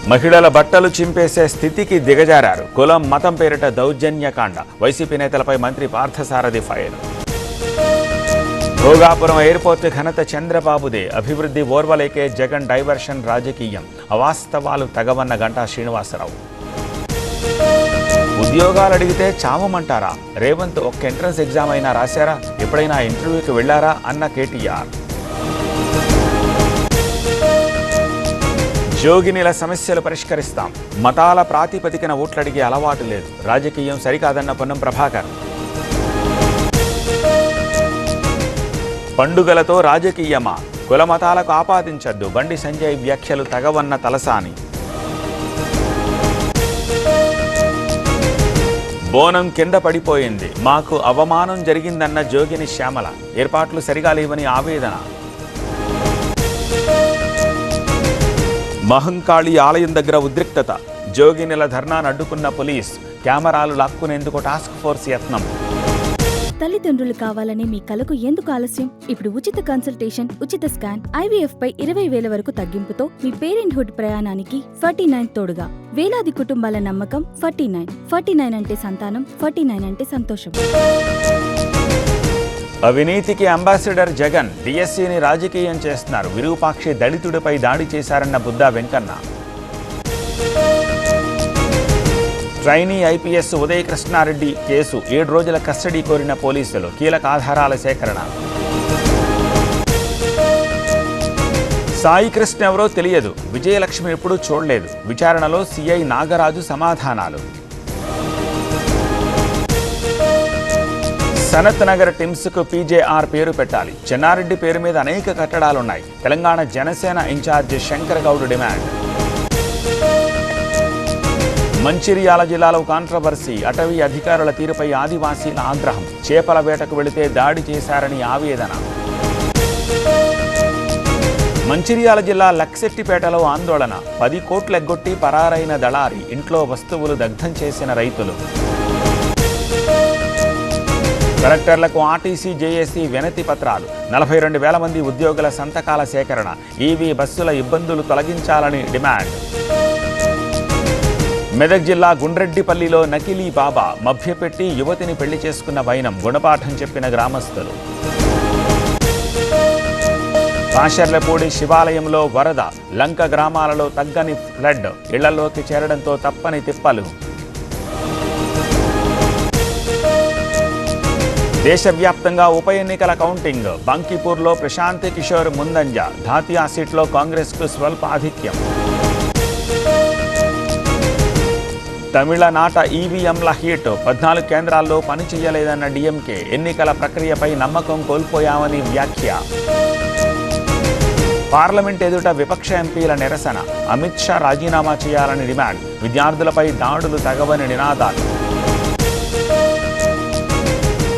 మహిళల బట్టలు చింపేసే స్థితికి దిగజారారు. కులం మతం పేరిట దౌర్జన్యకాండ. వైసీపీ నేతలపై మంత్రి పార్థసారథి ఫైర్. భోగాపురం ఎయిర్పోర్ట్ ఘనత చంద్రబాబుదే. అభివృద్ధి ఓర్వలేకే జగన్ డైవర్షన్ రాజకీయం. అవాస్తవాలు తగవన్న గంటా శ్రీనివాసరావు. ఉద్యోగాలు అడిగితే చావమంటారా? రేవంత్ ఒక్క ఎంట్రన్స్ ఎగ్జామ్ అయినా రాశారా? ఎప్పుడైనా ఇంటర్వ్యూకి వెళ్లారా అన్న కేటీఆర్. జోగినిల సమస్యలు పరిష్కరిస్తాం. మతాల ప్రాతిపదికన ఓట్లడిగే అలవాటు లేదు. రాజకీయం సరికాదన్న పొన్నం ప్రభాకర్. పండుగలతో రాజకీయమా? కుల మతాలకు ఆపాదించద్దు. బండి సంజయ్ వ్యాఖ్యలు తగవన్న తలసాని. బోనం కింద పడిపోయింది. మాకు అవమానం జరిగిందన్న జోగిని శ్యామల. ఏర్పాట్లు సరిగా లేవని ఆవేదన. మహంకాళి ఆలయం దగ్గర ఉద్రిక్తత. జోగినిల ధర్నాను అడ్డుకున్న పోలీస్. కెమెరాలు లాక్కునేందుకు టాస్క్ ఫోర్స్ యత్నం. తల్లిదండ్రులు కావాలని మీ కలకు ఎందుకు ఆలస్యం? ఇప్పుడు ఉచిత కన్సల్టేషన్, ఉచిత స్కాన్, IVF పై 20,000 వరకు తగ్గింపుతో మీ పేరెంట్హుడ్ ప్రయాణానికి 49 తోడుగా. వేలాది కుటుంబాల నమ్మకం 49 అంటే సంతానం, 49 అంటే సంతోషం. అవినీతికి అంబాసిడర్ జగన్. డిఎస్సీని రాజకీయం చేస్తున్నారు. విరూపాక్షి దళితుడిపై దాడి చేశారన్న బుద్దా వెంకన్న. ట్రైనీ IPS ఉదయ కృష్ణారెడ్డి కేసు. 7 రోజుల కస్టడీ కోరిన పోలీసులు. కీలక ఆధారాల సేకరణ. సాయి కృష్ణ ఎవరో తెలియదు. విజయలక్ష్మి ఎప్పుడూ చూడలేదు. విచారణలో CI నాగరాజు సమాధానాలు. సనత్ నగర్ టిమ్స్కు PJR పేరు పెట్టాలి. చెన్నారెడ్డి పేరు మీద అనేక కట్టడాలున్నాయి. Telangana Janasena in charge Shankar Goud demand. మంచిర్యాల జిల్లాలో కాంట్రవర్సీ. అటవీ అధికారుల తీరుపై ఆదివాసీల ఆగ్రహం. చేపల వేటకు వెళితే దాడి చేశారని ఆవేదన. మంచిర్యాల జిల్లా లక్సెట్టిపేటలో ఆందోళన. 10 కోట్లు ఎగ్గొట్టి పరారైన దళారి. ఇంట్లో వస్తువులు దగ్ధం చేసిన రైతులు. కలెక్టర్లకు RTC JAC వినతి పత్రాలు. 42,000 మంది ఉద్యోగుల సంతకాల సేకరణ. EV బస్సుల ఇబ్బందులు తొలగించాలని డిమాండ్. మెదక్ జిల్లా గుండ్రెడ్డిపల్లిలో నకిలీ బాబా. మభ్యపెట్టి యువతిని పెళ్లి చేసుకున్న వైనం. గుణపాఠం చెప్పిన గ్రామస్తులు. కాశర్లపూడి శివాలయంలో వరద. లంక గ్రామాలలో తగ్గని ఫ్లడ్. ఇళ్లలోకి చేరడంతో తప్పని తిప్పలు. దేశవ్యాప్తంగా ఉప ఎన్నికల కౌంటింగ్. బంకిపూర్లో ప్రశాంత్ కిషోర్ ముందంజ. ధాతియా సీట్లో కాంగ్రెస్కు స్వల్ప ఆధిక్యం. తమిళనాట EVMల హీట్. 14 కేంద్రాల్లో పనిచేయలేదన్న DMK. ఎన్నికల ప్రక్రియపై నమ్మకం కోల్పోయామని వ్యాఖ్య. పార్లమెంట్ ఎదుట విపక్ష ఎంపీల నిరసన. అమిత్ షా రాజీనామా చేయాలని డిమాండ్. విద్యార్థులపై దాడులు తగవని నినాదాలు.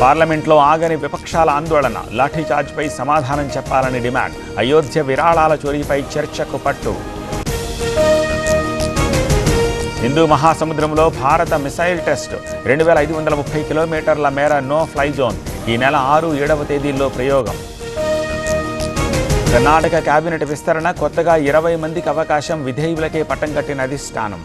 పార్లమెంట్లో ఆగని విపక్షాల ఆందోళన. లాఠీచార్జ్పై సమాధానం చెప్పాలని డిమాండ్. అయోధ్య విరాళాల చోరీపై చర్చకు పట్టు. హిందూ మహాసముద్రంలో భారత మిసైల్ టెస్ట్. 2,530 కిలోమీటర్ల మేర నో ఫ్లై జోన్. ఈ నెల 6, 7వ తేదీల్లో ప్రయోగం. కర్ణాటక కేబినెట్ విస్తరణ. కొత్తగా 20 మందికి అవకాశం. విధేయులకే పట్టం కట్టిన అధిష్టానం.